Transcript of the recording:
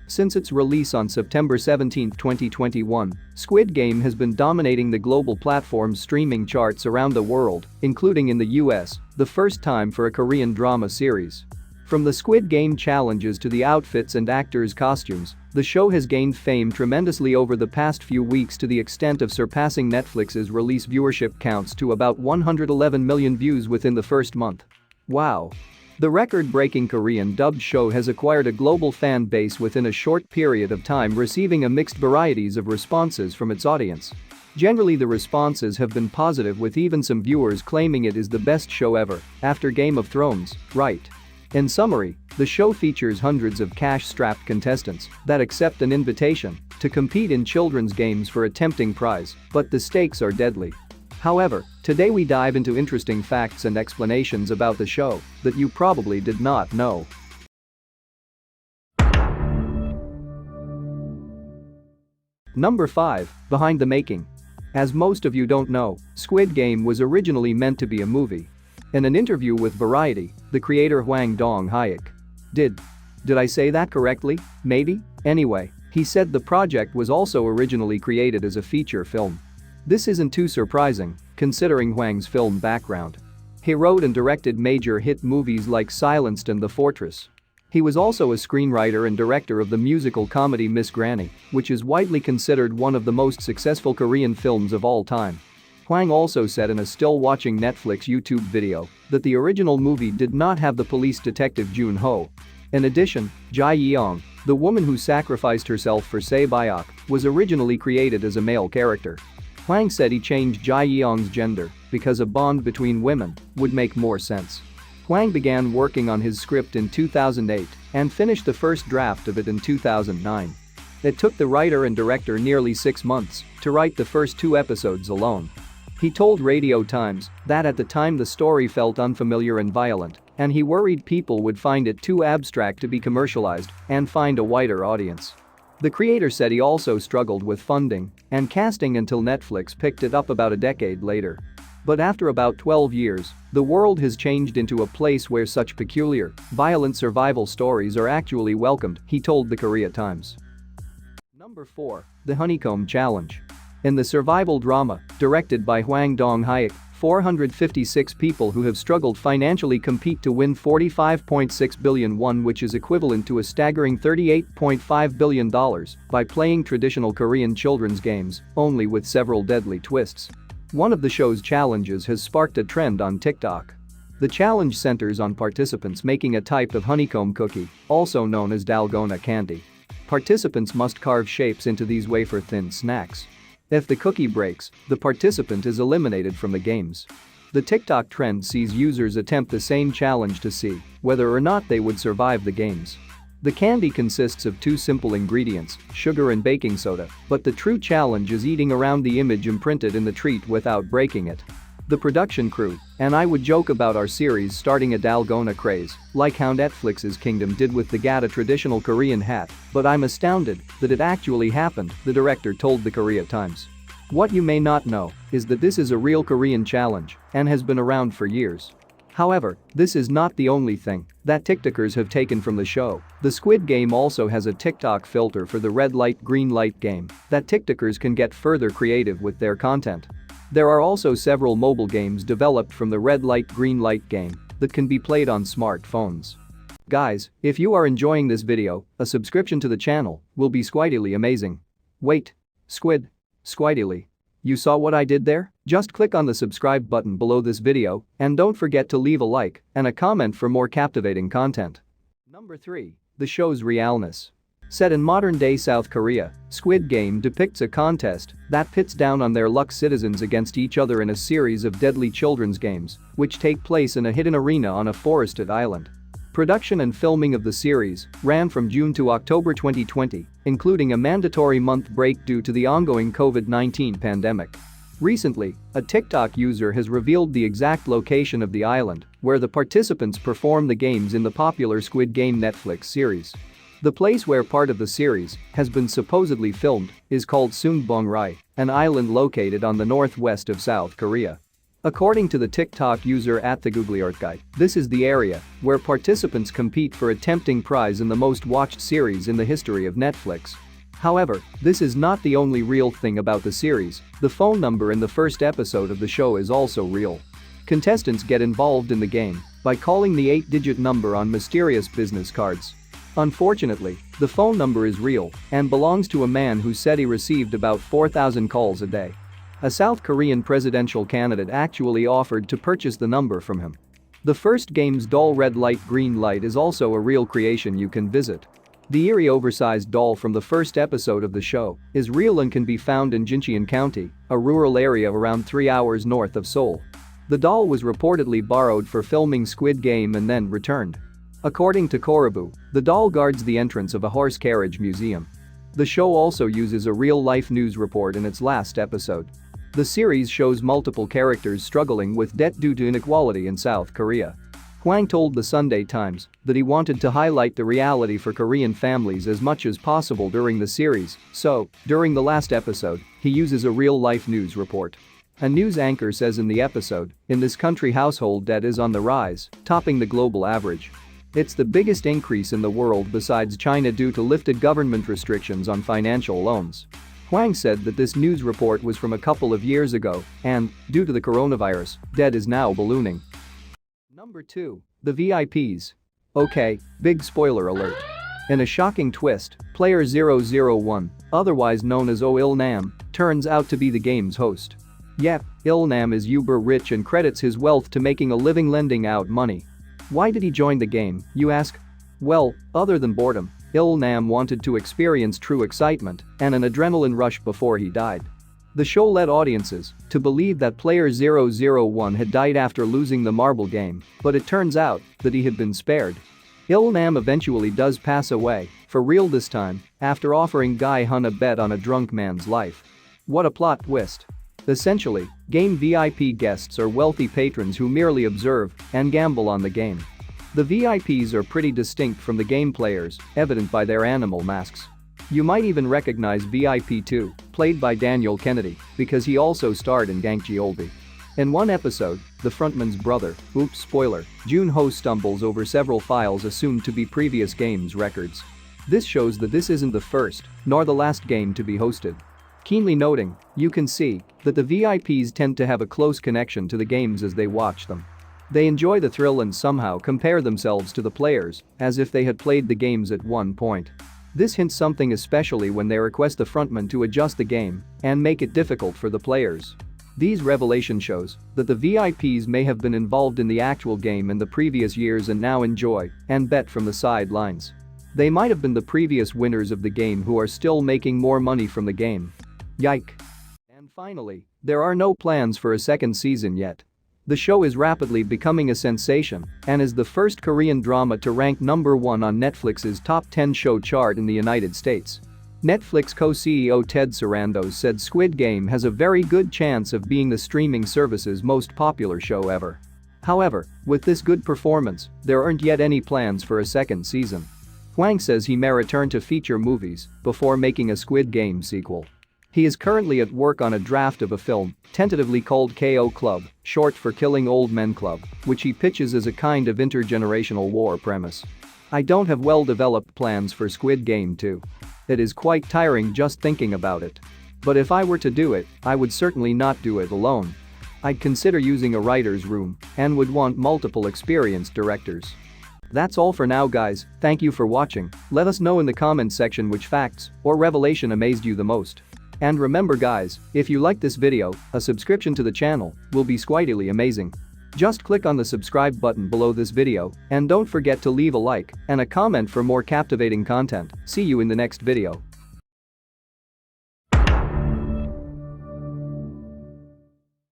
Since its release on September 17, 2021, Squid Game has been dominating the global platform's streaming charts around the world, including in the US, the first time for a Korean drama series. From the Squid Game challenges to the outfits and actors' costumes, the show has gained fame tremendously over the past few weeks to the extent of surpassing Netflix's release viewership counts to about 111 million views within the first month. Wow! The record-breaking Korean-dubbed show has acquired a global fan base within a short period of time, receiving a mixed varieties of responses from its audience. Generally, the responses have been positive, with even some viewers claiming it is the best show ever, after Game of Thrones, right? In summary, the show features hundreds of cash-strapped contestants that accept an invitation to compete in children's games for a tempting prize, but the stakes are deadly. However, today we dive into interesting facts and explanations about the show that you probably did not know. Number 5. Behind the making. As most of you don't know, Squid Game was originally meant to be a movie. In an interview with Variety, the creator Hwang Dong-hyuk did I say that correctly? Maybe? Anyway, he said the project was also originally created as a feature film. This isn't too surprising, considering Hwang's film background. He wrote and directed major hit movies like Silenced and The Fortress. He was also a screenwriter and director of the musical comedy Miss Granny, which is widely considered one of the most successful Korean films of all time. Hwang also said in a still-watching Netflix YouTube video that the original movie did not have the police detective Jun-ho. In addition, Jae Yeong, the woman who sacrificed herself for Sae-byok, was originally created as a male character. Hwang said he changed Jae Yeong's gender because a bond between women would make more sense. Hwang began working on his script in 2008 and finished the first draft of it in 2009. It took the writer and director nearly 6 months to write the first 2 episodes alone. He told Radio Times that at the time the story felt unfamiliar and violent, and he worried people would find it too abstract to be commercialized and find a wider audience. The creator said he also struggled with funding and casting until Netflix picked it up about a decade later. But after about 12 years, the world has changed into a place where such peculiar, violent survival stories are actually welcomed, he told the Korea Times. Number 4. The Honeycomb Challenge. In the survival drama, directed by Hwang Dong-hyuk, 456 people who have struggled financially compete to win 45.6 billion won, which is equivalent to a staggering $38.5 billion, by playing traditional Korean children's games, only with several deadly twists. One of the show's challenges has sparked a trend on TikTok. The challenge centers on participants making a type of honeycomb cookie, also known as dalgona candy. Participants must carve shapes into these wafer-thin snacks. If the cookie breaks, the participant is eliminated from the games. The TikTok trend sees users attempt the same challenge to see whether or not they would survive the games. The candy consists of 2 simple ingredients, sugar and baking soda, but the true challenge is eating around the image imprinted in the treat without breaking it. The production crew and I would joke about our series starting a dalgona craze, like how Netflix's Kingdom did with the gat, a traditional Korean hat, but I'm astounded that it actually happened, the director told the Korea Times. What you may not know is that this is a real Korean challenge and has been around for years. However, this is not the only thing that TikTokers have taken from the show. The Squid Game also has a TikTok filter for the red light green light game that TikTokers can get further creative with their content. There are also several mobile games developed from the red light green light game that can be played on smartphones. Guys, if you are enjoying this video, a subscription to the channel will be squidily amazing. Wait, squidily. You saw what I did there? Just click on the subscribe button below this video and don't forget to leave a like and a comment for more captivating content. Number 3. The show's realness. Set in modern-day South Korea, Squid Game depicts a contest that pits down on their luck citizens against each other in a series of deadly children's games, which take place in a hidden arena on a forested island. Production and filming of the series ran from June to October 2020, including a mandatory month break due to the ongoing COVID-19 pandemic. Recently, a TikTok user has revealed the exact location of the island where the participants perform the games in the popular Squid Game Netflix series. The place where part of the series has been supposedly filmed is called Sungbong-rai, an island located on the northwest of South Korea. According to the TikTok user @thegooglyartguy, this is the area where participants compete for a tempting prize in the most watched series in the history of Netflix. However, this is not the only real thing about the series. The phone number in the first episode of the show is also real. Contestants get involved in the game by calling the 8-digit number on mysterious business cards. Unfortunately, the phone number is real and belongs to a man who said he received about 4,000 calls a day. A South Korean presidential candidate actually offered to purchase the number from him. The first game's doll red light green light is also a real creation you can visit. The eerie oversized doll from the first episode of the show is real and can be found in Jincheon County, a rural area around 3 hours north of Seoul. The doll was reportedly borrowed for filming Squid Game and then returned. According to Korabu, the doll guards the entrance of a horse carriage museum. The show also uses a real-life news report in its last episode. The series shows multiple characters struggling with debt due to inequality in South Korea. Hwang told the Sunday Times that he wanted to highlight the reality for Korean families as much as possible during the series, so, during the last episode, he uses a real-life news report. A news anchor says in the episode, in this country household debt is on the rise, topping the global average. It's the biggest increase in the world besides China due to lifted government restrictions on financial loans. Hwang said that this news report was from a couple of years ago and, due to the coronavirus, debt is now ballooning. Number 2. The VIPs. Okay, big spoiler alert. In a shocking twist, player 001, otherwise known as Oh Il-nam, turns out to be the game's host. Yep, Il-nam is uber rich and credits his wealth to making a living lending out money. Why did he join the game, you ask? Well, other than boredom, Il-nam wanted to experience true excitement and an adrenaline rush before he died. The show led audiences to believe that player 001 had died after losing the marble game, but it turns out that he had been spared. Il-nam eventually does pass away, for real this time, after offering Guy Hun a bet on a drunk man's life. What a plot twist. Essentially, game VIP guests are wealthy patrons who merely observe and gamble on the game. The VIPs are pretty distinct from the game players, evident by their animal masks. You might even recognize VIP 2, played by Daniel Kennedy, because he also starred in Gangjeolbi. In one episode, the frontman's brother, oops spoiler, Junho stumbles over several files assumed to be previous games' records. This shows that this isn't the first, nor the last game to be hosted. Keenly noting, you can see that the VIPs tend to have a close connection to the games as they watch them. They enjoy the thrill and somehow compare themselves to the players, as if they had played the games at one point. This hints something especially when they request the frontman to adjust the game and make it difficult for the players. These revelation shows that the VIPs may have been involved in the actual game in the previous years and now enjoy and bet from the sidelines. They might have been the previous winners of the game who are still making more money from the game. Yike. And finally, there are no plans for a second season yet. The show is rapidly becoming a sensation and is the first Korean drama to rank number 1 on Netflix's top 10 show chart in the United States. Netflix co-CEO Ted Sarandos said Squid Game has a very good chance of being the streaming service's most popular show ever. However, with this good performance, there aren't yet any plans for a second season. Hwang says he may return to feature movies before making a Squid Game sequel. He is currently at work on a draft of a film, tentatively called KO Club, short for Killing Old Men Club, which he pitches as a kind of intergenerational war premise. I don't have well-developed plans for Squid Game 2. It is quite tiring just thinking about it. But if I were to do it, I would certainly not do it alone. I'd consider using a writer's room and would want multiple experienced directors. That's all for now guys, thank you for watching. Let us know in the comments section which facts or revelation amazed you the most. And remember guys, if you like this video, a subscription to the channel will be squidily amazing. Just click on the subscribe button below this video and don't forget to leave a like and a comment for more captivating content. See you in the next video.